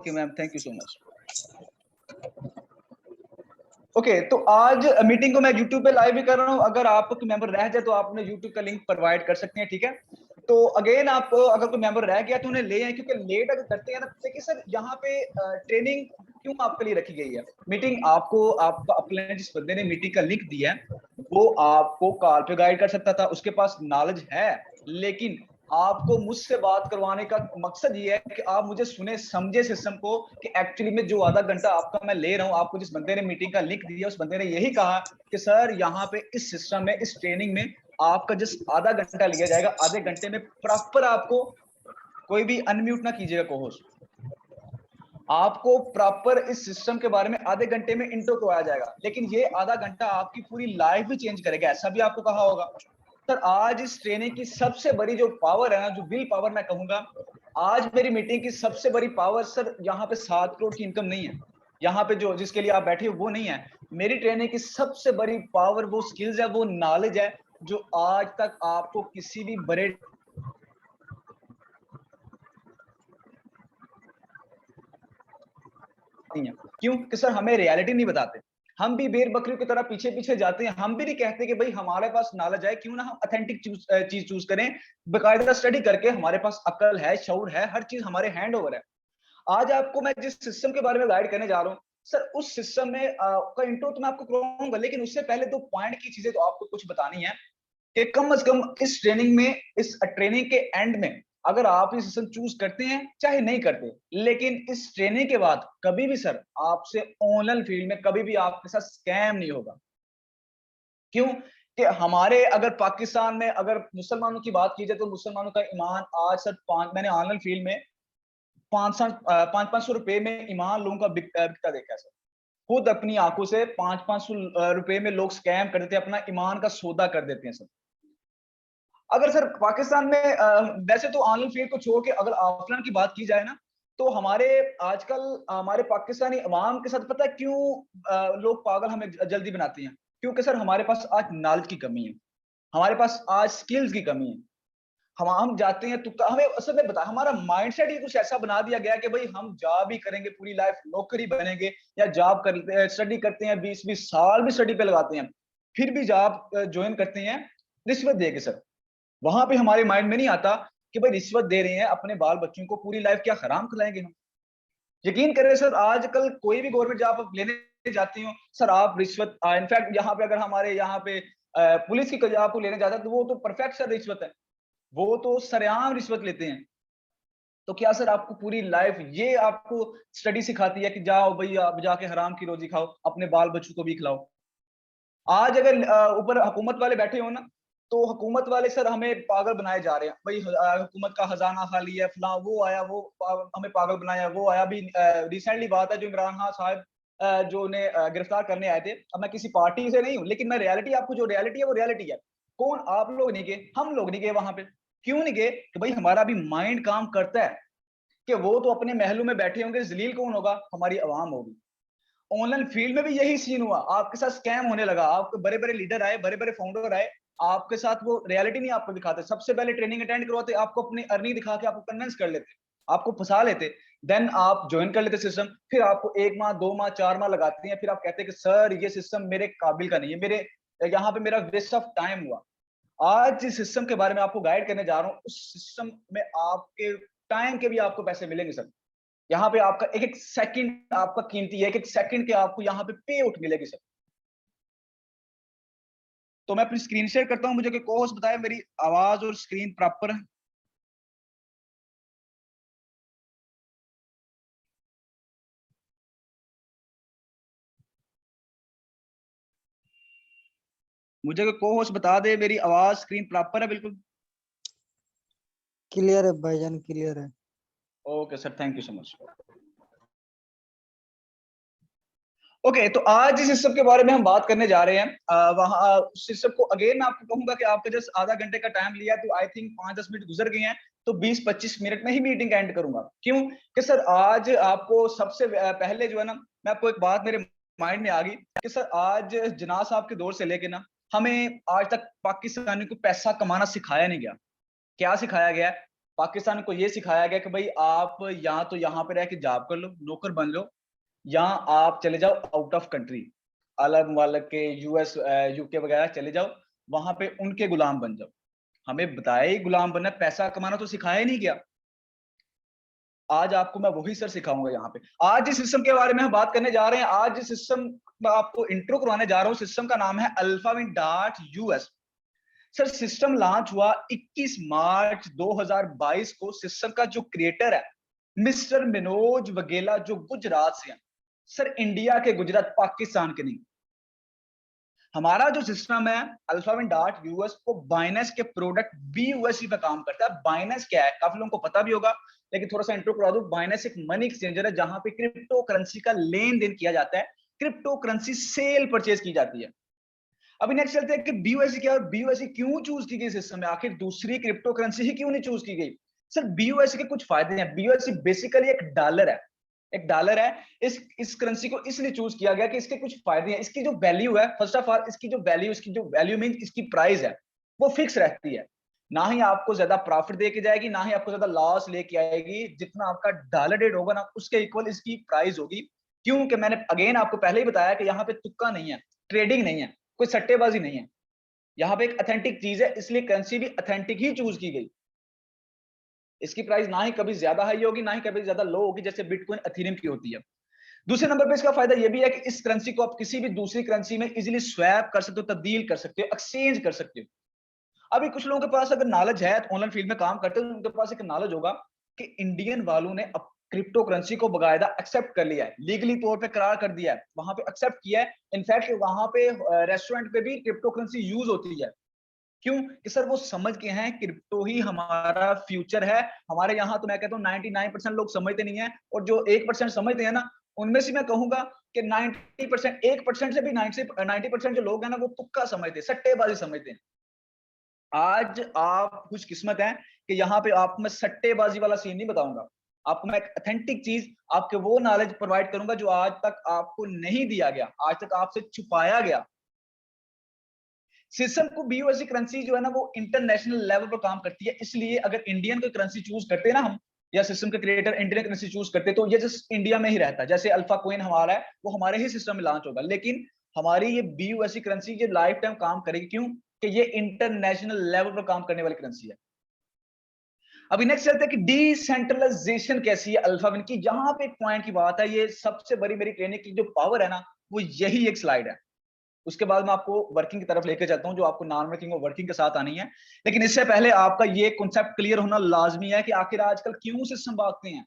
Okay ma'am, thank you so much. Okay, तो आज meeting को मैं यूट्यूब पे लाइव भी कर रहा हूँ। अगर आपको मेंबर रह जाए तो आप उन्हें यूट्यूब का लिंक प्रोवाइड कर सकते हैं, ठीक है। तो अगेन आप अगर कोई मेंबर रह गया तो उन्हें ले आए, क्योंकि लेट अगर करते हैं ना, देखिए सर यहाँ पे ट्रेनिंग क्यों आपके लिए रखी गई है। मीटिंग आपको, आपका अपने जिस बंदे ने मीटिंग का लिंक दिया है वो आपको कॉल पे गाइड कर सकता था, उसके पास नॉलेज है, लेकिन आपको मुझसे बात करवाने का मकसद ये है कि आप मुझे सुने समझे सिस्टम को, कि एक्चुअली में जो आधा घंटा आपका मैं ले रहा हूं, आपको जिस बंदे ने मीटिंग का लिंक दिया उस बंदे ने यही कहा कि सर यहाँ पे इस सिस्टम में, इस ट्रेनिंग में आपका जिस आधा घंटा लिया जाएगा, आधे घंटे में प्रॉपर आपको, कोई भी अनम्यूट ना कीजिएगा कोहोस्ट, आपको प्रॉपर इस सिस्टम के बारे में आधे घंटे में इंट्रो करवाया जाएगा। लेकिन ये आधा घंटा आपकी पूरी लाइफ भी चेंज करेगा, ऐसा भी आपको कहा होगा। सर आज इस ट्रेनिंग की सबसे बड़ी जो पावर है ना, जो विल पावर मैं कहूंगा, आज मेरी मीटिंग की सबसे बड़ी पावर सर, यहाँ पे 7 करोड़ की इनकम नहीं है, यहाँ पे जो जिसके लिए आप बैठे हो वो नहीं है। मेरी ट्रेनिंग की सबसे बड़ी पावर वो स्किल्स है, वो नॉलेज है, जो आज तक आपको किसी भी बड़े नहीं है। क्यों कि सर हमें रियलिटी नहीं बताते, हम भी बेर बकरियों की तरह पीछे पीछे जाते हैं। हम भी नहीं कहते कि भाई हमारे पास नॉलेज है, क्यों ना हम ऑथेंटिक चीज चूज करें, बेकायदा स्टडी करके, हमारे पास अकल है, शऊर है, हर चीज हमारे हैंड ओवर है। आज आपको मैं जिस सिस्टम के बारे में गाइड करने जा रहा हूँ सर, उस सिस्टम में का इंट्रो तो मैं आपको करवाऊंगा, लेकिन उससे पहले 2 पॉइंट की चीजें तो आपको कुछ बतानी है कि कम से कम इस ट्रेनिंग में, इस ट्रेनिंग के एंड में, अगर आप ये सिस्टम चूज करते हैं चाहे नहीं करते, लेकिन इस ट्रेनिंग के बाद कभी भी सर आपसे ऑनलाइन फील्ड में कभी भी आपके साथ स्कैम नहीं होगा। क्यों कि हमारे, अगर पाकिस्तान में अगर मुसलमानों की बात की जाए तो मुसलमानों का ईमान आज सर, मैंने ऑनलाइन फील्ड में 500 रुपए में ईमान लोगों का बिकता देखा है सर। खुद अपनी आंखों से 500 रुपए में लोग स्कैम कर देते हैं, अपना ईमान का सौदा कर देते हैं सर। अगर सर पाकिस्तान में वैसे तो ऑनलाइन फील्ड को छोड़ के अगर ऑफलाइन की बात की जाए ना, तो हमारे आजकल हमारे पाकिस्तानी अवाम के साथ पता है क्यों लोग पागल हमें जल्दी बनाते हैं? क्योंकि सर हमारे पास आज नॉलेज की कमी है, हमारे पास आज स्किल्स की कमी है। हम जाते हैं तो हमें असल में बता, हमारा माइंडसेट ही कुछ ऐसा बना दिया गया कि भाई हम जॉब ही करेंगे पूरी लाइफ, नौकरी बनेंगे, या जॉब करते हैं, स्टडी करते हैं, 20-20 साल भी स्टडी पे लगाते हैं, फिर भी जॉब ज्वाइन करते हैं रिश्वत दे के सर। वहां पे हमारे माइंड में नहीं आता कि भाई रिश्वत दे रहे हैं अपने बाल बच्चों को, पूरी लाइफ क्या हराम खिलाएंगे हम? यकीन करें सर, आजकल कोई भी गवर्नमेंट जॉब आप लेने जाती हो सर, आप रिश्वत, इनफैक्ट यहाँ पे अगर हमारे यहाँ पे पुलिस की जॉब को लेने जाता है तो वो तो परफेक्ट सर रिश्वत है, वो तो सरेआम रिश्वत लेते हैं। तो क्या सर आपको पूरी लाइफ ये आपको स्टडी सिखाती है कि जाओ भाई आप जाके हराम की रोजी खाओ, अपने बाल बच्चों को भी खिलाओ? आज अगर ऊपर हुकूमत वाले बैठे हो ना, तो हुकूमत वाले सर हमें पागल बनाए जा रहे हैं, भाई हुकूमत का खजाना खाली है, फला वो आया, वो हमें पागल बनाया, वो आया। अभी रिसेंटली बात है जो इमरान खान साहब जो उन्हें गिरफ्तार करने आए थे। अब मैं किसी पार्टी से नहीं हूँ, लेकिन मैं रियलिटी, आपको जो रियलिटी है वो रियलिटी है। कौन आप लोग नहीं गए, हम लोग नहीं गए वहां पे। क्यों नहीं गए? कि भाई हमारा भी माइंड काम करता है कि वो तो अपने महलों में बैठे होंगे, जलील कौन होगा? हमारी आवाम होगी। ऑनलाइन फील्ड में भी यही सीन हुआ, आपके साथ स्कैम होने लगा, आपके बड़े बड़े लीडर आए, बड़े बड़े फाउंडर आए, आपके साथ वो रियलिटी नहीं आपको दिखाते, सबसे पहले ट्रेनिंग अटेंड करवाते, आपको अपनी अर्निंग दिखा के आपको कन्विंस कर लेते, आपको फंसा लेते, देन आप ज्वाइन कर लेते सिस्टम, फिर आपको 1 माह 2 माह 4 माह लगाते हैं, फिर आप कहते हैं कि सर ये सिस्टम मेरे काबिल का नहीं है, मेरे यहाँ पे मेरा वेस्ट ऑफ टाइम हुआ। आज जिस सिस्टम के बारे में आपको गाइड करने जा रहा हूँ, उस सिस्टम में आपके टाइम के भी आपको पैसे मिलेंगे सर। यहाँ पे आपका एक एक सेकंड आपका कीमती है, एक एक सेकंड के आपको यहाँ पे पे आउट मिलेगी सर। तो मैं अपनी स्क्रीन शेयर करता हूँ, मुझे कोई को होस्ट बताए मेरी आवाज और स्क्रीन प्रॉपर है? मुझे कोई को होस्ट बता दे मेरी आवाज स्क्रीन प्रॉपर है बिल्कुल? क्लियर है भाईजान, क्लियर है। Okay sir, thank you so much. Okay, तो आज जिस सिस्टम के बारे में हम बात करने जा रहे हैं, वहां सिस्टम को अगेन मैं आपको कहूंगा कि आपका जस्ट आधा घंटे का टाइम लिया, तो आई थिंक 5-10 मिनट गुजर गए हैं, तो 20-25 मिनट में ही मीटिंग एंड करूंगा। क्यों कि सर आज आपको सबसे पहले जो है ना, मैं आपको एक बात मेरे माइंड में आ गई कि सर आज जिन्ना साहब के दौर से लेके ना, हमें आज तक पाकिस्तानी को पैसा कमाना सिखाया नहीं गया। क्या सिखाया गया है? पाकिस्तान को ये सिखाया गया कि भाई आप या तो यहाँ पे रह के जॉब कर लो, नौकर बन लो, या आप चले जाओ आउट ऑफ कंट्री, अरब मुल्क के, यूएस, यूके वगैरह चले जाओ, वहां पे उनके गुलाम बन जाओ। हमें बताया ही गुलाम बनना, पैसा कमाना तो सिखाया ही नहीं गया। आज आपको मैं वही सर सिखाऊंगा यहाँ पे। आज जिस सिस्टम के बारे में हम बात करने जा रहे हैं, आज जिस सिस्टम मैं आपको इंट्रो करवाने जा रहा हूँ, सिस्टम का नाम है अल्फाविन डार्ट यूएस। सर सिस्टम लॉन्च हुआ 21 मार्च 2022 को। सिस्टम का जो क्रिएटर है मिस्टर मनोज वगेला, जो गुजरात से हैं। सर इंडिया के गुजरात, पाकिस्तान के नहीं। हमारा जो सिस्टम है अल्फाविन डार्ट यूएस, को बाइनेंस के प्रोडक्ट बीयूएससी पे काम करता है। बाइनेंस क्या है काफी लोगों को पता भी होगा, लेकिन थोड़ा सा इंट्रो करा दूं। बाइनेंस एक मनी एक्सचेंजर है जहां पे क्रिप्टो करेंसी का लेन देन किया जाता है, क्रिप्टो करेंसी सेल परचेज की जाती है। अभी नेक्स्ट चलते हैं कि बीयूएससी क्या है, बीयूएससी क्यों चूज की गई सिस्टम में, आखिर दूसरी क्रिप्टो करेंसी ही क्यों नहीं चूज की गई। सर बीयूएससी के कुछ फायदे हैं। बीयूएससी बेसिकली एक डॉलर है, एक डॉलर है। इस करेंसी को इसलिए चूज किया गया कि इसके कुछ फायदे हैं। इसकी जो वैल्यू है, फर्स्ट ऑफ ऑल इसकी जो वैल्यू मीन इसकी प्राइस है, वो फिक्स रहती है। ना ही आपको ज्यादा प्रॉफिट दे के जाएगी, ना ही आपको ज्यादा लॉस लेके आएगी। जितना आपका डॉलर रेट होगा ना, उसके इक्वल इसकी प्राइस होगी। क्योंकि मैंने अगेन आपको पहले ही बताया कि यहाँ पे तुक्का नहीं है, ट्रेडिंग नहीं है, कोई सट्टेबाजी नहीं है। यहाँ पे एक ऑथेंटिक चीज है, इसलिए करेंसी भी ऑथेंटिक ही चूज की गई। इसकी प्राइस ना ही कभी ज्यादा हाई होगी, ना ही कभी ज्यादा लो होगी, जैसे बिटकॉइन, एथेरियम की होती है। दूसरे नंबर पे इसका फायदा यह भी है कि इस करेंसी को आप किसी भी दूसरी करेंसी में इजीली स्वैप कर सकते हो, तब्दील कर सकते हो, एक्सचेंज कर सकते हो। अभी कुछ लोगों के पास अगर नॉलेज है, ऑनलाइन फील्ड में काम करते हैं, तो उनके पास एक नॉलेज होगा कि इंडियन वालों ने अब क्रिप्टो करेंसी को बाकायदा एक्सेप्ट कर लिया है, लीगली तौर पे करार कर दिया है, वहां पे एक्सेप्ट किया है। इनफैक्ट वहां पे रेस्टोरेंट पे भी क्रिप्टो करेंसी यूज होती है। क्यों कि सर वो समझ के हैं क्रिप्टो ही हमारा फ्यूचर है। हमारे यहाँ तो मैं कहता हूँ 99% लोग समझते नहीं है, और जो 1% समझते हैं ना, उनमें से मैं कहूंगा कि 90%, 1% से भी 90% जो लोग हैं ना, वो तुक्का समझते हैं, सट्टेबाजी समझते हैं। आज आप खुश किस्मत हैं कि यहाँ पे आपको मैं सट्टेबाजी वाला सीन नहीं बताऊंगा। आपको मैं एक ऑथेंटिक चीज, आपके वो नॉलेज प्रोवाइड करूंगा जो आज तक आपको नहीं दिया गया, आज तक आपसे छुपाया गया। सिस्टम को बीयूएसडी करेंसी जो है ना, वो इंटरनेशनल लेवल पर काम करती है। इसलिए अगर इंडियन कोई करेंसी चूज करते हैं ना हम, या सिस्टम के क्रिएटर इंडियन करेंसी चूज करते, तो ये जस्ट इंडिया में ही रहता है। जैसे अल्फा कोइन हमारा है, वो हमारे ही सिस्टम में लॉन्च होगा, लेकिन हमारी ये बीयूएसडी करेंसी ये लाइफ टाइम काम करेगी। क्यों कि ये इंटरनेशनल लेवल पर काम करने वाली करेंसी है। अभी नेक्स्ट चलते हैं कि डिसेंट्रलाइजेशन कैसी है अल्फाविन की। यहां पे एक पॉइंट की बात है, ये सबसे बड़ी मेरी ट्रेनिंग की जो पावर है ना, वो यही एक स्लाइड है। उसके बाद मैं आपको वर्किंग की तरफ लेके चलता हूं, जो आपको नॉन वर्किंग और वर्किंग के साथ आनी है। लेकिन इससे पहले आपका ये कॉन्सेप्ट क्लियर होना लाजमी है कि आखिर आजकल क्यों सिस्टम भागते हैं,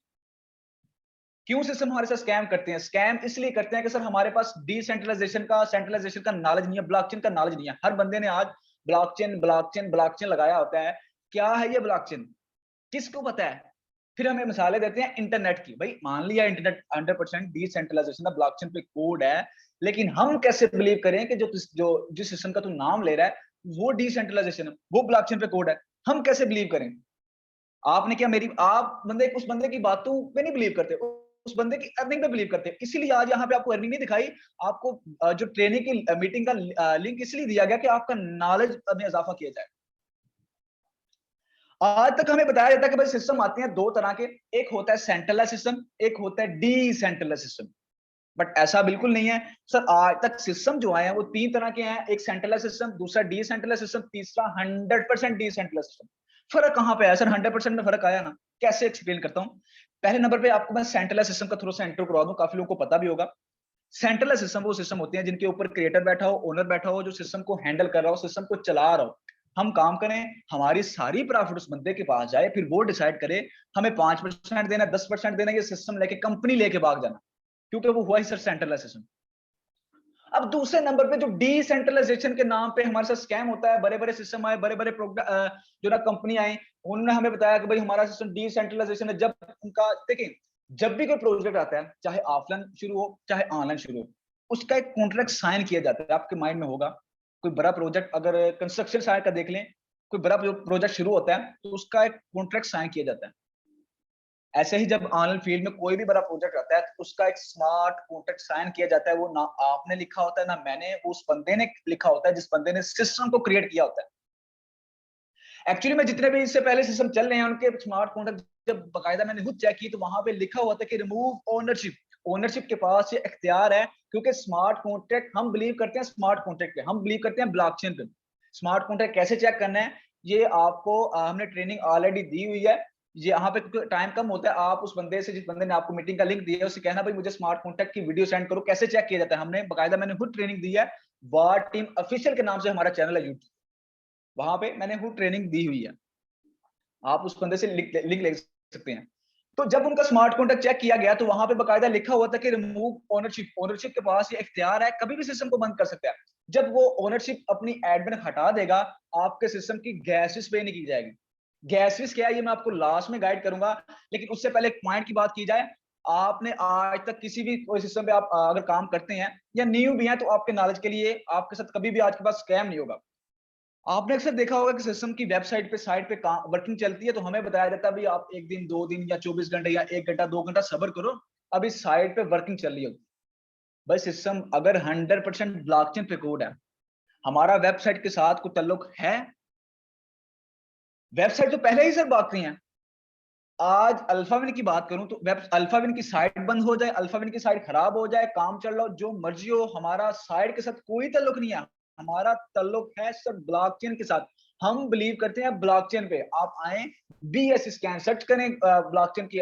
क्यों सिस्टम हमारे साथ स्कैम करते हैं। स्कैम इसलिए करते हैं कि सर हमारे पास डिसेंट्रलाइजेशन का, सेंट्रलाइजेशन का नॉलेज नहीं है, ब्लॉकचेन का नॉलेज नहीं है। हर बंदे ने आज ब्लॉकचेन ब्लॉकचेन ब्लॉकचेन लगाया होता है। क्या है ये ब्लॉकचेन, किसको पता है। फिर हमें मिसालें देते हैं इंटरनेट की। भाई मान लिया इंटरनेट 100% डिसेंट्रलाइजेशन है, ब्लॉकचेन पे कोड है, लेकिन हम कैसे बिलीव करें कि जो जो जिस सिस्टम का तू नाम ले रहा है वो डिसेंट्रलाइजेशन है, वो ब्लॉकचेन पे कोड है। हम कैसे बिलीव करें। आपने क्या मेरी, आप बंदे उस बंदे की बातों पे नहीं बिलीव करते, उस बंदे की अर्निंग पे बिलीव करते हैं। इसीलिए आज यहाँ पे आपको अर्निंग नहीं दिखाई, आपको जो ट्रेनिंग की मीटिंग का लिंक इसलिए दिया गया कि आपका नॉलेज में इजाफा किया जाए। आज तक हमें बताया जाता है कि भाई सिस्टम आते हैं दो तरह के, एक होता है सेंट्रलाइज सिस्टम, एक होता है डिसेंट्रलाइज सिस्टम। बट ऐसा बिल्कुल नहीं है सर। आज तक सिस्टम जो आए हैं वो तीन तरह के हैं, एक सेंट्रलाइज सिस्टम, दूसरा डिसेंट्रलाइज सिस्टम, तीसरा 100% डिसेंट्रलाइज सिस्टम। फर्क कहां पे आया सर, 100% में फर्क आया ना, कैसे एक्सप्लेन करता हूं। पहले नंबर पे आपको मैं सेंट्रलाइज सिस्टम का थोड़ा सा इंट्रो करवा दूं, काफी लोगों को पता भी होगा। सेंट्रलाइज सिस्टम वो सिस्टम होते हैं जिनके ऊपर क्रिएटर बैठा हो, ओनर बैठा हो, जो सिस्टम को हैंडल कर रहा हो, सिस्टम को चला रहा हो। हम काम करें, हमारी सारी प्रॉफिट उस बंदे के पास जाए, फिर वो डिसाइड करे हमें 5% देना, 10% देना, ये सिस्टम लेके कंपनी लेके भाग जाना। क्योंकि वो हुआ ही सर सेंट्रलाइजेशन। अब दूसरे नंबर पे जो डिसेंट्रलाइजेशन के नाम पे हमारे साथ स्कैम होता है, बड़े बड़े सिस्टम आए, बड़े बड़े जो ना कंपनी आई, उन्होंने हमें बताया कि भाई हमारा सिस्टम डिसेंट्रलाइजेशन है। जब उनका देखिए, जब भी कोई प्रोजेक्ट आता है, चाहे ऑफलाइन शुरू हो चाहे ऑनलाइन शुरू हो, उसका एक कॉन्ट्रैक्ट साइन किया जाता है। आपके माइंड में होगा कोई बड़ा प्रोजेक्ट, अगर कंस्ट्रक्शन साइड का देख लें, कोई बड़ा प्रोजेक्ट शुरू होता है तो उसका एक कॉन्ट्रैक्ट साइन किया जाता है। ऐसे ही जब ऑनलाइन फील्ड में कोई भी बड़ा प्रोजेक्ट आता है तो उसका एक स्मार्ट कॉन्ट्रैक्ट साइन किया जाता है। वो ना आपने लिखा होता है ना मैंने, उस बंदे ने लिखा होता है जिस बंदे ने सिस्टम को क्रिएट किया होता है। एक्चुअली में जितने भी इससे पहले सिस्टम चल रहे हैं उनके स्मार्ट कॉन्ट्रैक्ट जब बकायदा मैंने खुद चेक की तो वहां पे लिखा हुआ था कि रिमूव ओनरशिप, ओनरशिप के पास ये इख्तियार है, क्योंकि स्मार्ट कॉन्ट्रैक्ट हम बिलीव करते हैं, स्मार्ट कॉन्ट्रैक्ट पे हम बिलीव करते हैं, ब्लॉकचेन पे। स्मार्ट कॉन्ट्रैक्ट कैसे चेक करना है ये आपको हमने ट्रेनिंग ऑलरेडी दी हुई है। ये यहाँ पे टाइम कम होता है, आप उस बंदे से, जिस बंदे ने आपको मीटिंग का लिंक दिया है उससे कहना भाई मुझे स्मार्ट कॉन्ट्रैक्ट की वीडियो सेंड करो, कैसे चेक किया जाता है हमने बकायदा मैंने खुद ट्रेनिंग दी है। वार टीम ऑफिशियल के नाम से हमारा चैनल है यूट्यूब, वहां पे मैंने खुद ट्रेनिंग दी हुई है, आप उस बंदे से लिंक ले सकते हैं। तो जब उनका स्मार्ट कॉन्ट्रैक्ट चेक किया गया तो वहां पे बकायदा लिखा हुआ था कि रिमूव ओनरशिप, ओनरशिप के पास ये इख्तियार है, कभी भी सिस्टम को बंद कर सकता है। जब वो ओनरशिप अपनी एडमिन हटा देगा आपके सिस्टम की गैस फीस पे नहीं की जाएगी। गैस फीस क्या है ये मैं आपको लास्ट में गाइड करूंगा, लेकिन उससे पहले एक पॉइंट की बात की जाए। आपने आज तक किसी भी कोई सिस्टम पे आप अगर काम करते हैं या न्यू भी हैं तो आपके नॉलेज के लिए आपके साथ कभी भी आज के पास स्कैम नहीं होगा। आपने अक्सर देखा होगा कि सिस्टम की वेबसाइट पे साइट पे वर्किंग चलती है तो हमें बताया जाता है भाई आप एक दिन 2 दिन या 24 घंटे या 1 घंटा 2 घंटा सब्र करो, अभी साइट पे वर्किंग चल रही होगी। भाई सिस्टम अगर 100% ब्लॉकचेन पे कोड है, हमारा वेबसाइट के साथ कोई ताल्लुक है? वेबसाइट तो पहले ही सर भागती हैं। आज अल्फाविन की बात करूं तो वेब अल्फाविन की साइट बंद हो जाए, अल्फाविन की साइट खराब हो जाए, काम चल रहा हो, जो मर्जी हो, हमारा साइट के साथ कोई ताल्लुक नहीं है। हमारा ताल्लुक है सर ब्लॉकचेन के साथ। हम बिलीव करते हैं ब्लॉकचेन पे। आप आए BS स्कैन सर्च करें, ब्लॉकचेन की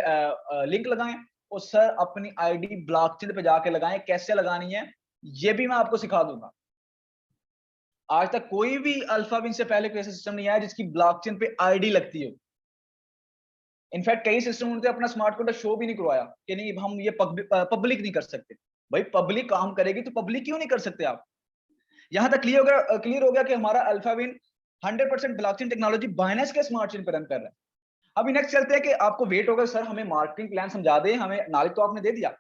लिंक लगाएं और सर अपनी आईडी ब्लॉकचेन पे जाके लगाएं। कैसे लगानी है ये भी मैं आपको सिखा दूंगा। आज तक कोई भी अल्फाविन से पहले कोई ऐसा सिस्टम नहीं आया जिसकी ब्लॉकचेन पे आईडी लगती हो। इनफैक्ट कई सिस्टम उन्होंने अपना स्मार्ट कॉन्ट्रैक्ट शो भी नहीं करवाया कि नहीं हम ये पब्लिक नहीं कर सकते। भाई पब्लिक काम करेगी तो पब्लिक क्यों नहीं कर सकते आप? यहां तक क्लियर हो गया कि हमारा अल्फाविन 100% ब्लॉकचेन टेक्नोलॉजी बाइनेंस के स्मार्ट चेन पर रन कर रहा है। अभी नेक्स्ट चलते हैं कि आपको वेट होगा सर हमें मार्केटिंग प्लान समझा दे, हमें नॉलेज तो आपने दे दिया।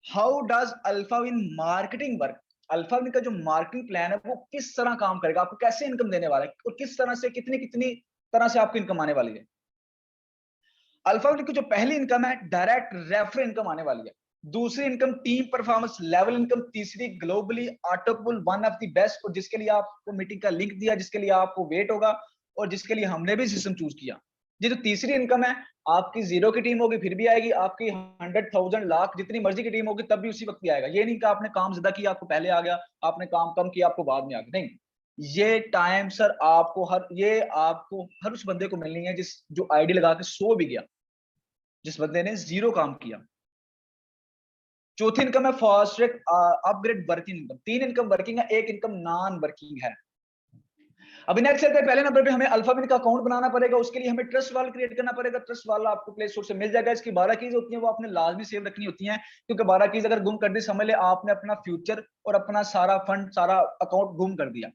How does Alphawin marketing work? Alphawin का जो मार्केटिंग प्लान है वो किस तरह काम करेगा, आपको कैसे इनकम देने वाला है और किस तरह से कितनी कितनी तरह से आपको इनकम आने वाली है? अल्फाविन की जो पहली इनकम है डायरेक्ट रेफर इनकम आने वाली है। दूसरी income team performance level income. तीसरी globally auto pool one of the best, और जिसके लिए आपको मीटिंग का लिंक दिया, जिसके लिए आपको वेट होगा और जिसके लिए हमने भी सिस्टम चूज किया। ये जो तीसरी इनकम है आपकी जीरो की टीम होगी फिर भी आएगी, आपकी 100,000 लाख जितनी मर्जी की टीम होगी तब भी उसी वक्त भी आएगा। ये नहीं कि आपने काम ज्यादा किया आपको पहले आ गया, आपने काम कम किया आपको बाद में आ गया, नहीं। ये टाइम सर आपको हर उस बंदे को मिलनी है जिस जो आईडी लगा के सो भी गया, जिस बंदे ने जीरो काम किया। चौथी इनकम है fast track upgrade working income. तीन इनकम वर्किंग है, एक इनकम नॉन वर्किंग है। अभी नेक्स्ट चलते हैं, पहले नंबर पे हमें अल्फाविन का अकाउंट बनाना पड़ेगा, उसके लिए हमें ट्रस्ट वाल क्रिएट करना पड़ेगा। ट्रस्ट वाला आपको प्ले स्टोर से मिल जाएगा। इसकी 12 कीज होती हैं, वो आपने लाजमी सेव रखनी होती हैं, क्योंकि 12 कीज अगर गुम कर दी समझ ले आपने अपना फ्यूचर और अपना सारा फंड सारा अकाउंट गुम कर दिया।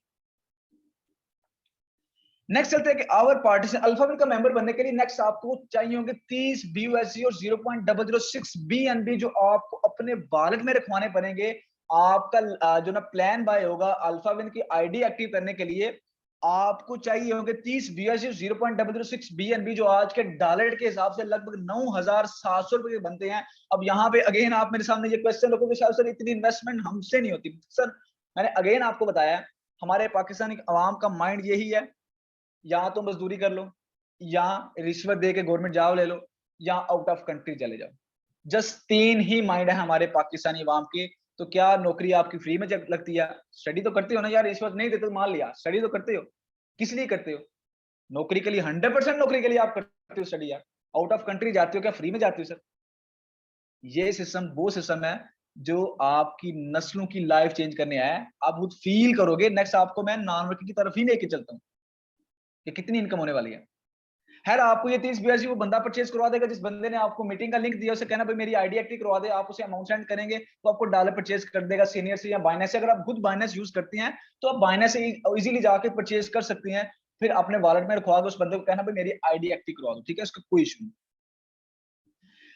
नेक्स्ट चलते हैं कि आवर पार्टीशन अल्फाविन का मेंबर बनने के लिए नेक्स्ट आपको चाहिए होंगे 30 BUSD और 0.006 BNB जो आपको अपने वॉलेट में रखवाने पड़ेंगे। आपका जो ना प्लान बाय होगा अल्फाविन की आईडी एक्टिव करने के लिए आपको चाहिए होंगे 30 BUSD और 0.006 BNB जो आज के डॉलर के हिसाब से लगभग 9,700 रुपए के बनते हैं। अब यहाँ पे अगेन आप मेरे सामने ये क्वेश्चन रखोगे सर इतनी इन्वेस्टमेंट हमसे नहीं होती। सर मैंने अगेन आपको बताया हमारे पाकिस्तानी अवाम का माइंड यही है, या तो मजदूरी कर लो या रिश्वत दे के गवर्नमेंट जॉब ले लो या आउट ऑफ कंट्री चले जाओ। जस्ट तीन ही माइंड है हमारे पाकिस्तानी अवाम के। तो क्या नौकरी आपकी फ्री में लगती है? स्टडी तो करते हो ना यार, रिश्वत नहीं देते तो मान लिया, स्टडी तो करते हो, किस लिए करते हो? नौकरी के लिए, 100% नौकरी के लिए आप करते हो स्टडी यार। आउट ऑफ कंट्री जाते हो क्या फ्री में जाते हो सर? ये सिस्टम वो सिस्टम है जो आपकी नस्लों की लाइफ चेंज करने आया है। आप खुद फील करोगे। नेक्स्ट आपको मैं नॉन वर्किंग की तरफ ही लेके चलता हूँ कि कितनी इनकम होने वाली है। खैर आपको ये 30 BUSD वो बंदा परचेज करवा देगा जिस बंदे ने आपको मीटिंग का लिंक दिया, उसे कहना भाई मेरी आईडी एक्टिव करवा दे, आप उसे अमाउंट सेंड करेंगे तो आपको डॉलर परचेज कर देगा सीनियर से या बाइनेंस से। अगर आप खुद बाइनेंस यूज करती हैं तो आप बाइनेंस से इजीली जाके परचेज कर सकती हैं, फिर अपने वॉलेट में रखवा दो, उस बंदे को कहना भाई मेरी आईडी एक्टिव करवा दो, ठीक है, उसका कोई इशू नहीं।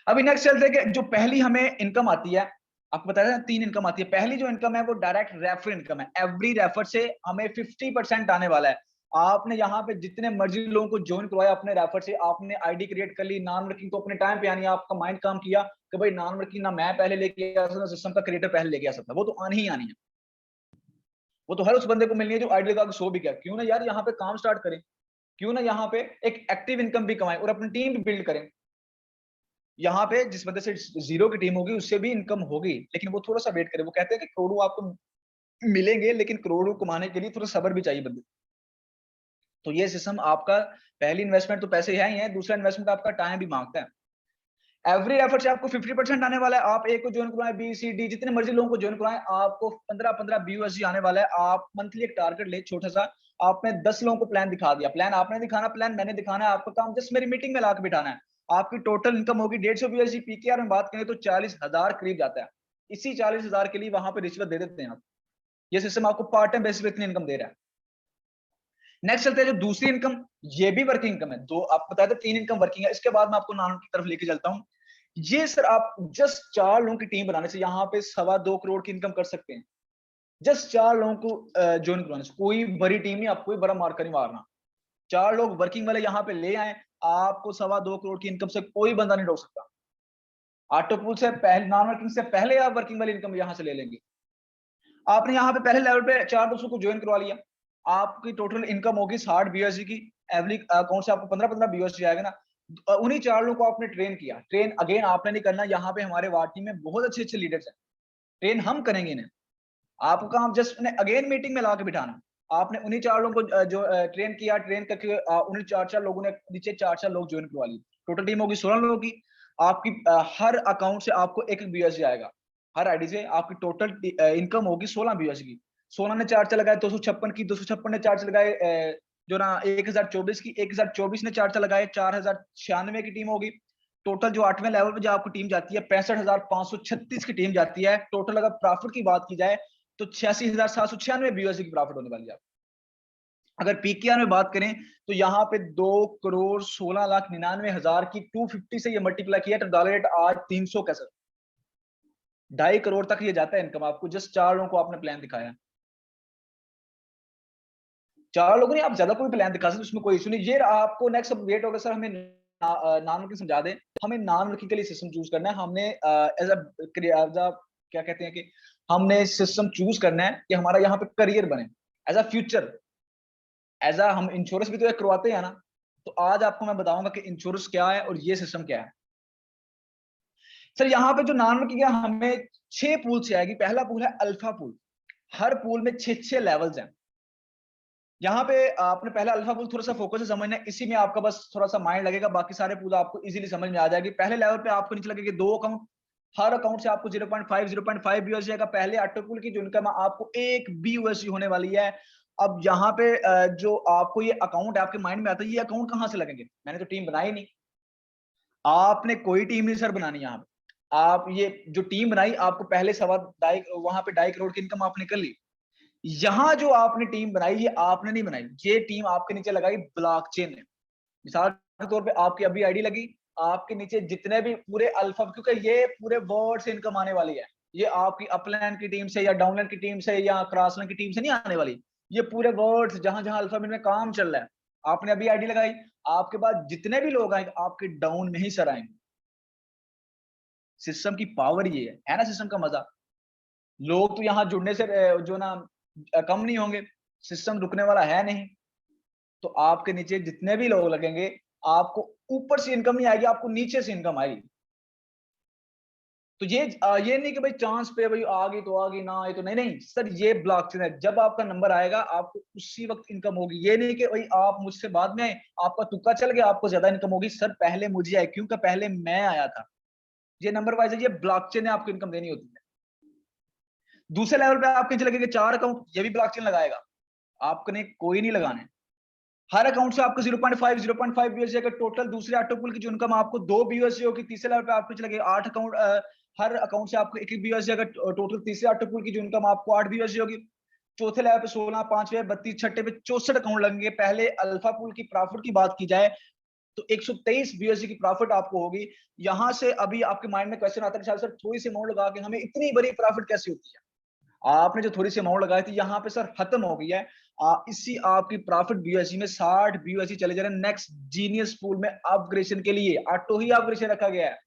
अभी नेक्स्ट चलते हैं कि जो पहली हमें इनकम आती है, आपको बताया था 3 इनकम आती है। पहली जो इनकम है वो डायरेक्ट रेफर इनकम है। एवरी रेफर से हमें 50% आने वाला है। आपने यहाँ पे जितने मर्जी लोगों को ज्वाइन करवाया अपने रेफर से, आपने आईडी क्रिएट कर ली, नॉन वर्किंग तो अपने टाइम पे आनी है, आपका माइंड काम किया कि भाई नॉन वर्किंग ना मैं पहले लेके आ सकता, सिस्टम का क्रिएटर पहले लेके आ सकता, वो तो आनी ही आनी है। वो तो हर उस बंदे को मिलनी है जो आईडी लगा के सो भी गया। क्यों ना यार यहाँ पे काम स्टार्ट करें। क्यों ना यहाँ पे एक एक्टिव इनकम भी कमाएं और अपनी टीम भी बिल्ड करें। यहाँ पे जिस बंदे से जीरो की टीम होगी उससे भी इनकम होगी, लेकिन वो थोड़ा सा वेट करे। वो कहते हैं कि करोड़ों आपको मिलेंगे, लेकिन करोड़ों कमाने के लिए थोड़ा सब्र भी चाहिए बंदे। तो ये सिस्टम आपका, पहली इन्वेस्टमेंट तो पैसे है ही है, दूसरा इन्वेस्टमेंट आपका टाइम भी मांगता है। एवरी एफर्ट से आपको 50% आने वाला है। आप एक को ज्वाइन करवाएं, बी सी डी जितने मर्जी लोगों को ज्वाइन करवाएं, आपको 15-15 BUSD आने वाला है। आप मंथली एक टारगेट ले छोटा सा, आपने 10 लोगों को प्लान दिखा दिया, प्लान आपने दिखाना, प्लान मैंने दिखाना है, आपका काम जस्ट मेरी मीटिंग में लाके बिठाना है। आपकी टोटल इनकम होगी 150 BUSD। पीकेआर में बात करें तो 40,000 करीब जाता है। इसी 40,000 के लिए वहां पे रिश्वत दे देते हैं आप। ये सिस्टम आपको पार्ट टाइम बेसिस पे इतनी इनकम दे रहा है। नेक्स्ट चलते हैं जो दूसरी इनकम, ये भी वर्किंग इनकम है। दो आप बताए थे, 3 इनकम वर्किंग है। इसके बाद मैं आपको नाम की तरफ लेके चलता हूँ। ये सर आप जस्ट 4 लोगों की टीम बनाने से यहाँ पे 2.25 करोड़ की इनकम कर सकते हैं। जस्ट 4 लोगों को ज्वाइन करवाने से। कोई बड़ी टीम नहीं, आपको कोई बड़ा मार्कर नहीं मारना। 4 लोग वर्किंग वाले यहाँ पे ले आए, आपको 2.25 करोड़ की इनकम से कोई बंदा नहीं रोक सकता। ऑटो पूल से पहले, नॉन वर्किंग से पहले आप वर्किंग वाली इनकम यहाँ से ले लेंगे। आपने यहाँ पे पहले लेवल पे 4 दोस्तों को ज्वाइन करवा लिया, आपकी टोटल इनकम होगी 60 BUSD की। एवरी अकाउंट से आपको 15-15 BUSD आएगा ना। उन्हीं 4 लोगों को आपने ट्रेन किया। ट्रेन अगेन आपने नहीं करना, यहाँ पे हमारे वार्ड टीम में बहुत अच्छे अच्छे लीडर्स हैं, ट्रेन हम करेंगे इन्हें। आपका काम जस्ट उन्हें अगेन मीटिंग में ला के बिठाना। आपने उन्हीं 4 लोगों को जो ट्रेन किया, ट्रेन करके उन्हीं 4-4 लोगों ने नीचे 4-4 लोग ज्वाइन करवा लिए। टोटल टीम होगी 16 लोगों की। आपकी हर अकाउंट से आपको 1 BUSD आएगा। हर आईडी से आपकी टोटल इनकम होगी 16 BUSD की। 16 ने 4 लगाए 256 की, 256 ने 4 लगाए जो ना 1024 की, 1024 ने 4 लगाए 4096 की टीम होगी। टोटल जो 8वें लेवल पे जो आपकी टीम जाती है 65,536 की टीम जाती है। टोटल अगर प्रॉफिट की बात की जाए तो 86,796 BUSD की प्रॉफिट होने वाली है। अगर पीकेआर में बात करें तो यहाँ पे 2,16,99,000 की 250 से ये मल्टीप्लाई किया तो डॉलर रेट आज 300 का सर, 2.5 करोड़ तक ये जाता है इनकम आपको। जस्ट 4 लोगों को आपने प्लान दिखाया। 4 लोगों ने, आप ज्यादा कोई प्लान दिखा सकते, उसमें कोई इशू नहीं। ये आपको नेक्स्ट वेट होगा सर, हमें नॉन वर्किंग समझा दें। हमें नॉन वर्किंग के लिए सिस्टम चूज करना है। हमने एज अ क्या कहते हैं कि हमने सिस्टम चूज करना है कि हमारा यहाँ पे करियर बने as a future. As a हम इंश्योरेंस भी तो एक करवाते हैं ना। तो आज आपको मैं बताऊंगा कि इंश्योरेंस क्या है और ये सिस्टम क्या है। सर यहाँ पे जो नॉन वर्किंग है हमें 6 पूल से आएगी। पहला पूल है अल्फा पूल। हर पूल में 6 लेवल्स हैं। यहाँ पे आपने पहला अल्फा पूल थोड़ा सा फोकस से समझना है, इसी में आपका बस थोड़ा सा माइंड लगेगा, बाकी सारे पूल आपको इजीली समझ में आ जाएगी। पहले लेवल पे आपको नीचे लगेगा 2 अकाउंट। हर अकाउंट से आपको 0.5 BUSD आएगा। पहले ऑटो पूल की जो इनकम आपको 1 BUSD होने वाली है। अब यहाँ पे जो आपको ये अकाउंट है आपके माइंड में आता है, ये अकाउंट कहाँ से लगेंगे? मैंने तो टीम बनाई नहीं। आपने कोई टीम नहीं सर बनानी। यहाँ पे आप ये जो टीम बनाई, आपको पहले वहां पे 2.5 करोड़ की इनकम आपने कर ली। यहाँ जो आपने टीम बनाई, ये आपने नहीं बनाई, ये टीम आपके नीचे लगाई ब्लॉकचेन ने। मिसाल के तौर पे आपकी अभी आईडी लगी, आपके नीचे जितने भी पूरे अल्फा, क्योंकि ये पूरे वर्ड से इनकम आने वाली है। ये आपकी अपलैंड की टीम से या डाउनलैंड की टीम से या क्रॉसलैंड की टीम से नहीं आने वाली। ये पूरे वर्ड जहां जहां अल्फाबेट में काम चल रहा है, आपने अभी आईडी लगाई, आपके बाद जितने भी लोग आएंगे आपके डाउन में ही सर आएंगे। सिस्टम की पावर ये है ना, सिस्टम का मजा। लोग तो यहाँ जुड़ने से जो ना कम नहीं होंगे, सिस्टम रुकने वाला है नहीं। तो आपके नीचे जितने भी लोग लगेंगे, आपको ऊपर से इनकम नहीं आएगी, आपको नीचे से इनकम आएगी। तो ये नहीं कि भाई चांस पे भाई आ गई तो आ गई, ना आए तो नहीं। नहीं सर, ये ब्लॉकचेन है। जब आपका नंबर आएगा आपको उसी वक्त इनकम होगी। ये नहीं कि भाई आप मुझसे बाद में आए, आपका तुक्का चल गया, आपको ज्यादा इनकम होगी। सर पहले मुझे आए क्योंकि पहले मैं आया था। ये नंबर वाइज है, ये ब्लॉकचेन ने आपको इनकम देनी होती है। दूसरे लेवल पे आपके लगेंगे 4 अकाउंट, ये भी ब्लॉकचेन लगाएगा। आपने कोई नहीं लगाने। हर अकाउंट से आपको 0.5 BUSD का टोटल। दूसरे ऑटो पूल की जो इनकम आपको 2 BUSD होगी। तीसरे लेवल पे आपको चलेगा 8 अकाउंट, हर अकाउंट से आपको 1 BUSD का टोटल। तीसरे ऑटो पूल की जो इनकम आपको 8 BUSD होगी। चौथे लेवल पे 16, पांचवें 32, छठे पे 64 अकाउंट लगेंगे। पहले अल्फा पूल की प्रॉफिट की बात की जाए तो 123 BUSD की प्रॉफिट आपको होगी। यहां से अभी आपके माइंड में क्वेश्चन आता है, सर थोड़ी सी अमाउंट लगा के हमें इतनी बड़ी प्रॉफिट कैसे होती है? आपने जो थोड़ी सी अमाउंट लगाई थी यहाँ पे सर खत्म हो गई है। इसी आपकी प्रॉफिट BUSD में 60 BUSD चले जा रहे हैं नेक्स्ट जीनियस पूल में अपग्रेडेशन के लिए। ऑटो ही अपग्रेडेशन रखा गया है।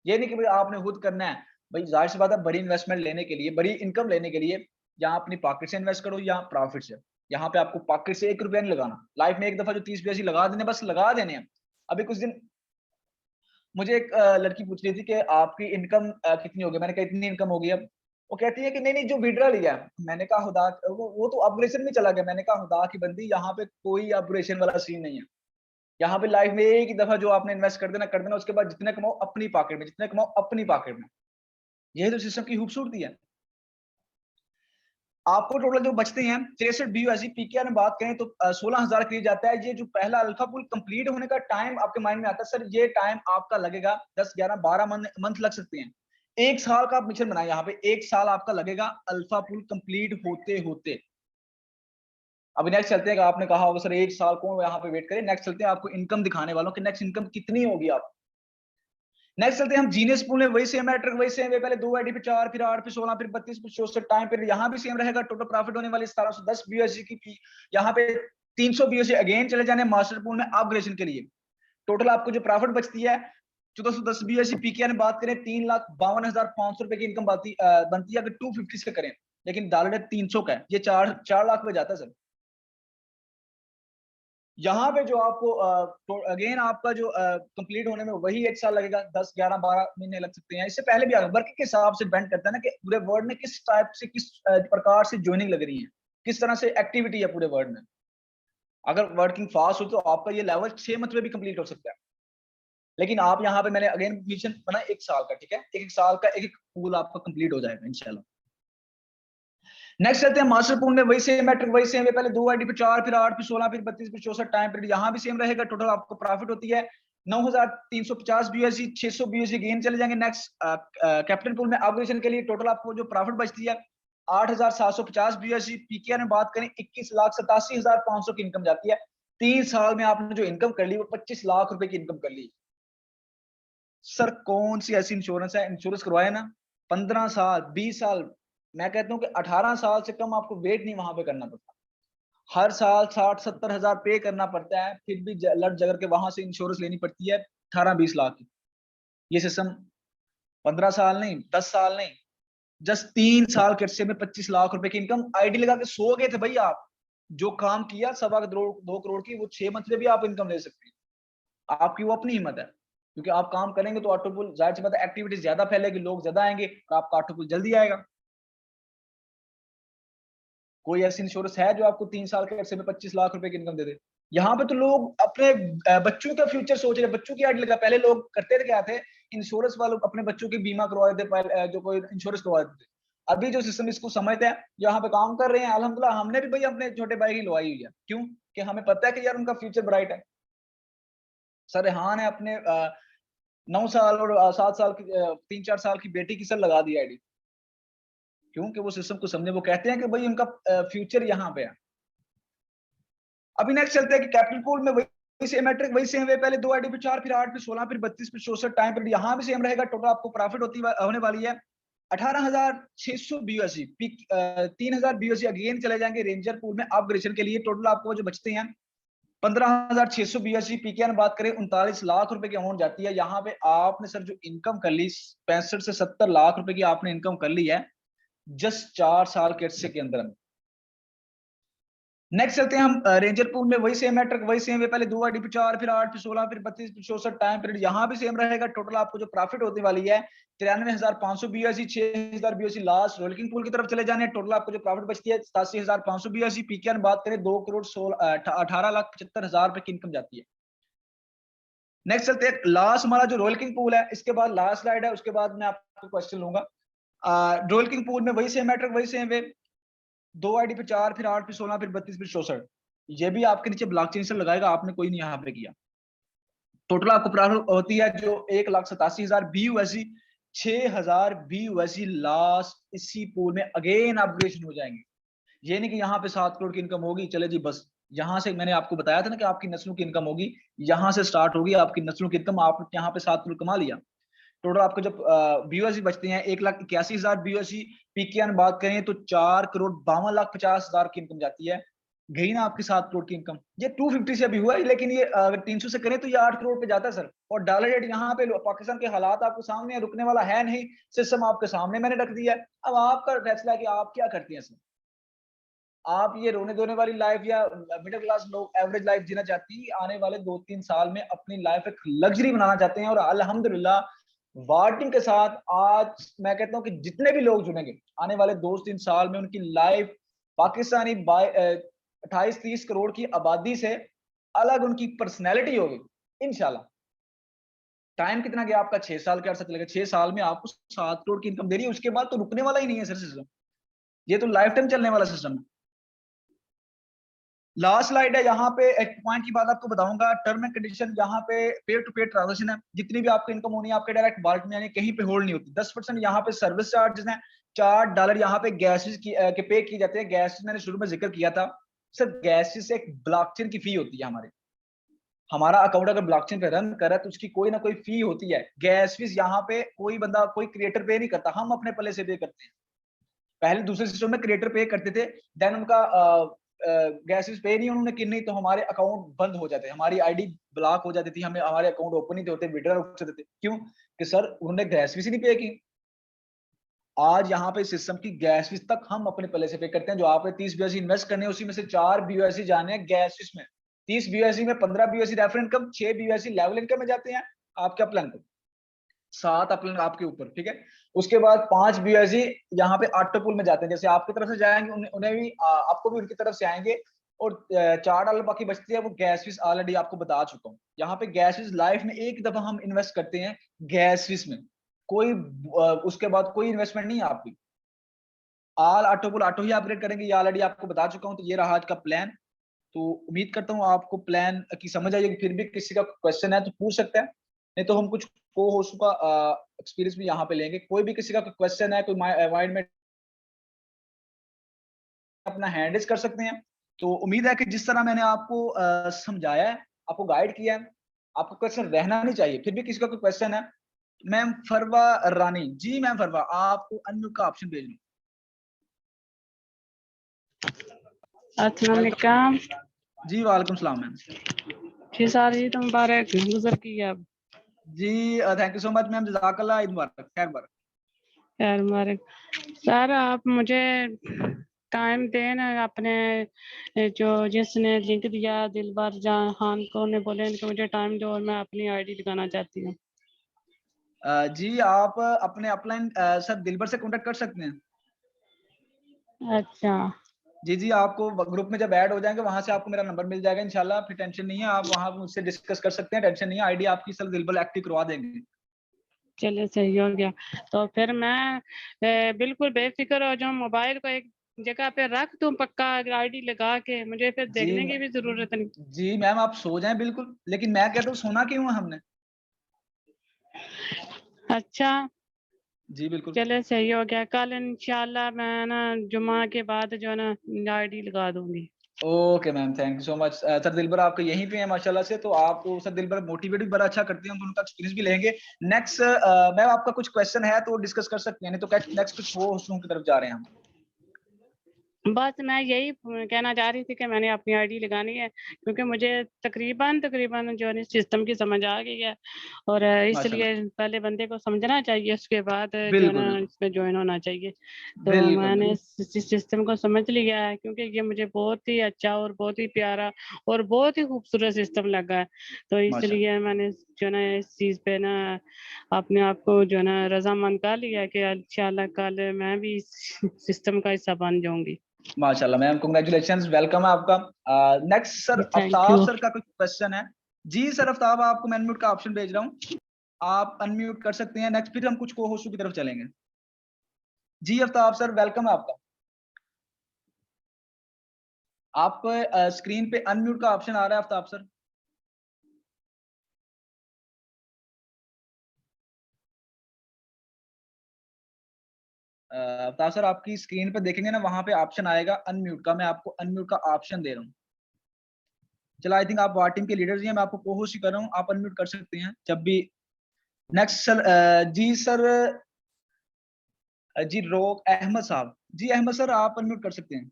ये नहीं कि भाई आपने खुद करना है। भाई जाहिर सी बात है, बड़ी इन्वेस्टमेंट लेने के लिए, बड़ी इनकम लेने के लिए या अपनी पॉकेट से इन्वेस्ट करो या प्रॉफिट से। यहाँ पे आपको पॉकेट से 1 रुपया नहीं लगाना, लाइफ में एक दफा जो 30 पैसे लगा देने, बस लगा देने हैं। अभी कुछ दिन मुझे एक लड़की पूछ रही थी कि आपकी इनकम कितनी होगी, मैंने कहा इतनी इनकम होगी अब। वो कहती है कि नहीं नहीं जो विड्रा लिया है। मैंने कहा खुदा, वो तो अपग्रेशन में चला गया। मैंने कहा खुदा की बंदी, यहाँ पे कोई अपग्रेशन वाला सीन नहीं है। यहाँ पे लाइफ में एक ही दफा जो आपने इन्वेस्ट कर देना, उसके बाद जितने कमाओ अपनी पॉकेट में, जितने कमाओ अपनी पॉकेट में। यही तो सिस्टम की खूबसूरती है। आपको टोटल जो बचते हैं 63 BUSD पीकेआर में बात करें तो 16,000 करीब जाता है। ये जो पहला अल्फा पूल कंप्लीट होने का टाइम आपके माइंड में आता है, सर ये टाइम आपका लगेगा 10, 11, 12 मंथ लग सकते हैं। 1 साल का आप मिशन बनाए, यहाँ पे 1 साल आपका लगेगा अल्फा पूल कंप्लीट होते होते। अभी नेक्स्ट चलते हैं। आपने कहा होगा सर 1 साल कौन यहाँ पे वेट करे, नेक्स्ट चलते हैं आपको इनकम दिखाने वालों की नेक्स्ट इनकम कितनी होगी आप। नेक्स्ट चलते हैं हम जीनियस पूल में, वही सेम मैट्रिक वही सेम है। पहले 2 आईडी पे 4, फिर 8, फिर 16, फिर 32, फिर 64 टाइम पीरियड यहाँ भी सेम रहेगा। टोटल प्रॉफिट होने वाली 1710 BUSD की। यहाँ पे 300 BUSD अगेन चले जाने मास्टर पूल में अपग्रेडेशन के लिए। टोटल आपको जो प्रॉफिट बचती है 1410 BUSD पीकेआर में बात करें 3,52,500 रुपए की इनकम बनती है अगर 250 से करें। लेकिन डॉलर 300 का है, ये 4 लाख में जाता है सर। यहाँ पे जो आपको तो अगेन आपका जो कंप्लीट होने में वही 1 साल लगेगा, 10, 11, 12 महीने लग सकते हैं। इससे पहले भी वर्क के हिसाब से डिपेंड करता है ना कि पूरे वर्ल्ड में किस टाइप से, किस प्रकार से ज्वाइनिंग लग रही है, किस तरह से एक्टिविटी है पूरे वर्ल्ड में। अगर वर्किंग फास्ट हो तो आपका ये लेवल 6 मंथ में भी कंप्लीट हो सकता है। लेकिन आप यहाँ पे मैंने अगेन मिशन बना 1 साल का, ठीक है, 1 साल का एक पूल आपका कंप्लीट हो जाएगा इंशाल्लाह। नेक्स्ट चलते हैं मास्टर पूल में, वही सेम मैट्रिक वही सेम है। पहले 2 आईडी पे 4, फिर 8, फिर 16, फिर 32, फिर 64 टाइम पीरियड यहाँ भी सेम रहेगा। टोटल आपको प्रॉफिट होती है 9,350 BUSD, 600 BUSD गेन चले जाएंगे। नेक्स्ट कैप्टन पूल में अपग्रेडेशन के लिए टोटल आपको जो प्रॉफिट बचती है 8,750 BUSD। पीकेआर में बात करें 21,87,500 की इनकम जाती है। 3 साल में आपने जो इनकम कर ली वो 25 लाख रुपए की इनकम कर ली। सर कौन सी ऐसी इंश्योरेंस है, इंश्योरेंस करवाए ना 15 साल 20 साल, मैं कहता हूँ कि 18 साल से कम आपको वेट नहीं वहां पे करना पड़ता। हर साल 60-70 हजार पे करना पड़ता है, फिर भी लड़ झगड़ के वहां से इंश्योरेंस लेनी पड़ती है 18-20 लाख की। ये सिस्टम 15 साल नहीं, 10 साल नहीं, जस्ट 3 साल के अरसे में 25 लाख रुपए की इनकम। आईडी लगा के सो गए थे भाई आप, जो काम किया 2.25 करोड़ की, वो 6 मंथ में भी आप इनकम ले सकते हैं। आपकी वो अपनी हिम्मत है, क्योंकि आप काम करेंगे तो ऑटोपुल जाहिर सी बात है एक्टिविटी ज्यादा फैलेगी, लोग ज्यादा आएंगे और आपका ऑटोपुल जल्दी आएगा। कोई ऐसी इंश्योरेंस है जो आपको 3 साल के अरसे में 25 लाख रुपए की इनकम दे दे? यहाँ पे तो लोग अपने बच्चों का फ्यूचर सोच रहे, बच्चों की आईडी लगा। पहले लोग करते थे क्या थे, इंश्योरेंस वालों अपने बच्चों की बीमा करवा देते, जो कोई इंश्योरेंस करवा देते थे। अभी जो सिस्टम इसको समझते हैं, यहाँ पे काम कर रहे हैं अल्हम्दुलिल्लाह। हमने भी भाई अपने छोटे भाई की लवाई हुई है, क्यों कि हमें पता है कि यार उनका फ्यूचर ब्राइट है। सर रेहान है अपने 9 साल और 7 साल की 3-4 साल की बेटी की सर लगा दी आईडी, क्योंकि वो सिस्टम को समझे। वो कहते हैं कि भाई उनका फ्यूचर यहाँ पे है। अभी नेक्स्ट चलते हैं कि कैपिटल पूल में वही सेम मैट्रिक वही सेम है। पहले 2 आईडी पे 4, फिर 8, फिर 16, फिर 32, फिर 64 टाइम पीरियड यहाँ भी सेम रहेगा। टोटल आपको प्रॉफिट होने वाली है 18,600 BUSD। 3,000 BUSD अगेन चले जाएंगे रेंजर पूल में अपग्रेडेशन के लिए। टोटल आपको जो बचते हैं 15,600 BUSD। पीकेआर बात करें 39 लाख रुपए की अमाउंट जाती है। यहाँ पे आपने सर जो इनकम कर ली 65 से 70 लाख रुपए की आपने इनकम कर ली है जस्ट 4 साल के अरसे के अंदर। नेक्स्ट चलते हैं हम रेंजर पूल में, वही सेम मैट्रिक वही सेम है। पहले 2 आईडी पे 4, फिर 8, फिर 16, फिर 32, फिर 64 टाइम पीरियड यहाँ भी सेम रहेगा। टोटल आपको जो प्रॉफिट होने वाली है 93,500 BUSD। 6,000 BUSD last rolling pool की तरफ चले जाने। टोटल आपको जो प्रॉफिट बचती है 87,500 BUSD। पीकेआर बात करें 2,18,75,000 रुपए की इनकम जाती है। नेक्स्ट चलते हैं लास्ट हमारा जो रॉयल किंग पूल है, इसके बाद लास्ट स्लाइड है, उसके बाद मैं आपको क्वेश्चन लूंगा। रॉयल किंग पूल में वही सेम मैट्रिक वही सेम वे। 2 आईडी पे 4, फिर 8, फिर 16, फिर 32, फिर 64। ये भी आपके नीचे ब्लॉकचेन से लगाएगा, आपने कोई नहीं यहाँ पे किया। टोटल आपको प्रॉफिट होती है जो 1,87,000 BUSD। 6,000 BUSD लास्ट इसी पूल में अगेन अपग्रेडेशन हो जाएंगे। ये नहीं कि यहाँ पे 7 करोड़ की इनकम होगी चले जी बस। यहाँ से मैंने आपको बताया था ना कि आपकी नस्लों की इनकम होगी, यहाँ से स्टार्ट होगी आपकी नस्लों की इनकम। आप यहाँ पे 7 करोड़ कमा लिया। टोटल आपको जब BUSD बचते हैं 1,81,000 BUSD। पीकेआर बात करें तो 4,52,50,000 की इनकम जाती है। गई ना आपकी 7 करोड़ की इनकम। ये 250 से अभी हुआ है, लेकिन ये अगर 300 से करें तो ये 8 करोड़ पे जाता है सर। और डॉलर रेट यहाँ पे पाकिस्तान के हालात आपको सामने है, रुकने वाला है नहीं। सिस्टम आपके सामने मैंने रख दिया है, अब आपका फैसला है कि आप क्या करते हैं सर। आप ये रोने धोने वाली लाइफ या मिडिल क्लास लोग एवरेज लाइफ जीना चाहती है, आने वाले 2-3 साल में अपनी लाइफ एक लग्जरी बनाना चाहते हैं, और अल्हम्दुलिल्लाह वार टीम के साथ आज मैं कहता हूं कि जितने भी लोग जुड़ेंगे आने वाले 2-3 साल में, उनकी लाइफ पाकिस्तानी 28-30 करोड़ की आबादी से अलग उनकी पर्सनैलिटी होगी इंशाल्लाह। टाइम कितना गया आपका? 6 साल का अर्सा चलेगा। 6 साल में आपको 7 करोड़ की इनकम दे रही है, उसके बाद तो रुकने वाला ही नहीं है सर सिस्टम। ये तो लाइफ टाइम चलने वाला सिस्टम है। लास्ट स्लाइड है, यहाँ पे एक पॉइंट की बात आपको बताऊंगा, टर्म एंड कंडीशन। यहाँ पे पेयर टू पेयर ट्रांजेक्शन है, जितनी भी आपकी इनकम होनी है आपके डायरेक्ट वॉलेट में, यानी कहीं पे होल्ड नहीं होती। 10% यहाँ पे सर्विस चार्जेस हैं, $4 यहाँ पे गैसेस के पे किए जाते हैं। गैस मैंने शुरू में जिक्र किया था सर, गैसेस से एक ब्लॉकचेन की फी होती है हमारी। हमारा अकाउंट अगर ब्लॉकचेन पे रन कर रहा है तो उसकी कोई ना कोई फी होती है। गैस फीस यहाँ पे कोई बंदा, कोई क्रिएटर पे नहीं करता, हम अपने पल्ले से पे करते हैं। पहले दूसरे सिस्टम में क्रिएटर पे करते थे, देन उनका गैस पे नहीं उन्होंने की नहीं तो हमारे अकाउंट बंद हो जाते, हमारी आईडी ब्लॉक हो जाती थी, हमें हमारे अकाउंट ओपन नहीं होते, विड्रॉल हो जाते थे। क्यों? कि सर उन्होंने गैस फीस ही नहीं पे की। आज यहाँ पे सिस्टम की गैस फीस तक हम अपने पल्ले से पे करते हैं। जो आपने 30 BUSD इन्वेस्ट करने हैं, उसी में से 4 BUSD जाने हैं गैस फीस में। 30 BUSD में 15 BUSD refer income, 6 BUSD level income में जाते हैं आपके अपलाइन को, 7 अपलाइन आपके ऊपर, ठीक है। उसके बाद 5 BUSD यहाँ पे ऑटो पूल में जाते हैं, जैसे आपकी तरफ से जाएंगे उन्हें भी आपको भी उनकी तरफ से आएंगे। और $4 बाकी बचती है, वो गैस फीस ऑलरेडी आपको बता चुका हूँ। यहाँ पे गैस फीस लाइफ में एक दफा हम इन्वेस्ट करते हैं गैस फीस में, कोई उसके बाद कोई इन्वेस्टमेंट नहीं है आपकी। ऑल ऑटो पूल ऑटो ही अपग्रेड करेंगे, ये ऑलरेडी आपको बता चुका हूँ। तो ये रहा आज का प्लान। तो उम्मीद करता हूँ आपको प्लान की समझ आई होगी। फिर भी किसी का क्वेश्चन है तो पूछ सकते हैं, नहीं तो हम कुछ को होस्ट का एक्सपीरियंस भी यहाँ पे लेंगे। कोई भी किसी का क्वेश्चन है, कोई माइंड में अपना हैंड रेज कर सकते हैं। तो उम्मीद है कि जिस तरह मैंने आपको समझाया है, आपको गाइड किया है, आपका क्वेश्चन रहना नहीं चाहिए। फिर भी किसी का कोई क्वेश्चन है। मैम फरवा रानी जी, मैम फरवा आपको अनम्यूट का ऑप्शन भेज दूं। अस्सलाम वालेकुम जी वालेकुम सलाम मैम। जी सर, ईद मुबारक गुजर की अब। जी thank you so much ma'am, जज़ाकल्लाह, ईद मुबारक, खैर मुबारक। खैर मुबारक सर, आप मुझे टाइम देना अपने जो जिसने लिंक दिया दिलबर जहान को, ने बोले इनको मुझे टाइम दो और मैं अपनी आईडी लगाना चाहती हूँ। जी आप अपने अपलाइन सर दिलबर से कांटेक्ट कर सकते हैं। अच्छा जी जी, आपको ग्रुप में जब ऐड हो जाएंगे वहां से आपको मेरा नंबर मिल जाएगा इंशाल्लाह। फिर टेंशन नहीं है, आप वहां मुझसे डिस्कस कर सकते हैं, टेंशन नहीं है। आईडी आपकी सर दिलबर एक्टिव करवा देंगे। चलिए सही हो गया। तो फिर मैं बिल्कुल बेफिक्र हो जाऊँ, मोबाइल को एक जगह पे रख दूँ पक्का आईडी लगा के, मुझे फिर जी देखने की भी जरूरत नहीं। जी मैम, आप सो जाएं बिल्कुल, लेकिन मैं कहता हूँ सोना क्यों है हमने। अच्छा जी बिल्कुल। चले सही हो गया। कल इंशाल्लाह मैं ना जुमा के बाद जो है ना आईडी लगा दूंगी। Okay ma'am, thank you so much. Sir Dilbar आपके यहीं पे हैं माशाल्लाह से, तो आप तो सर दिलबर मोटिवेट भी बड़ा अच्छा करते हैं, तो उनका एक्सपीरियंस भी लेंगे। नेक्स्ट मैम आपका कुछ क्वेश्चन है तो डिस्कस कर सकते हैं, नहीं तो नेक्स्ट कुछ वो की तरफ जा रहे हैं हम। बस मैं यही कहना चाह रही थी कि मैंने अपनी आईडी लगानी है, क्योंकि मुझे तकरीबन जो है सिस्टम की समझ आ गई है, और माशाल्लाह, इसलिए पहले बंदे को समझना चाहिए, उसके बाद जो है बिल्कुल ना बिल्कुल इसमें ज्वाइन होना चाहिए। तो बिल्कुल मैंने बिल्कुल। इस सिस्टम को समझ लिया है, क्योंकि ये मुझे बहुत ही अच्छा और बहुत ही प्यारा और बहुत ही खूबसूरत सिस्टम लगा है। तो माशाल्लाह, इसलिए मैंने जो है ना इस चीज़ पे ना अपने आप को जो है ना रजामंद कर लिया कि इंशाल्लाह कल मैं भी इस सिस्टम का हिस्सा बन जाऊंगी। माशाल्लाह मैम, कांग्रेचुलेशंस, वेलकम है आपका। Next sir thank Aftab you. Sir का कुछ क्वेश्चन है। जी सर आफ्ताब, आपको मैं अनम्यूट का ऑप्शन भेज रहा हूँ, आप अनम्यूट कर सकते हैं। नेक्स्ट फिर हम कुछ को होस्ट की तरफ चलेंगे। जी आफ्ताब सर, वेलकम है आपका। आप स्क्रीन पे अनम्यूट का ऑप्शन आ रहा है आफ्ताब सर। आफ्ताब सर आपकी स्क्रीन पे देखेंगे ना, वहां पे ऑप्शन आएगा अनम्यूट का, मैं आपको अनम्यूट का ऑप्शन दे रहा हूँ। चलो आई थिंक आप वार टीम के लीडर्स ही हैं, मैं आपको को होस्ट ही कर रहा हूँ, आप अनम्यूट कर सकते हैं जब भी। नेक्स्ट सर जी सर जी रोक अहमद साहब, जी अहमद सर आप अनम्यूट कर सकते हैं।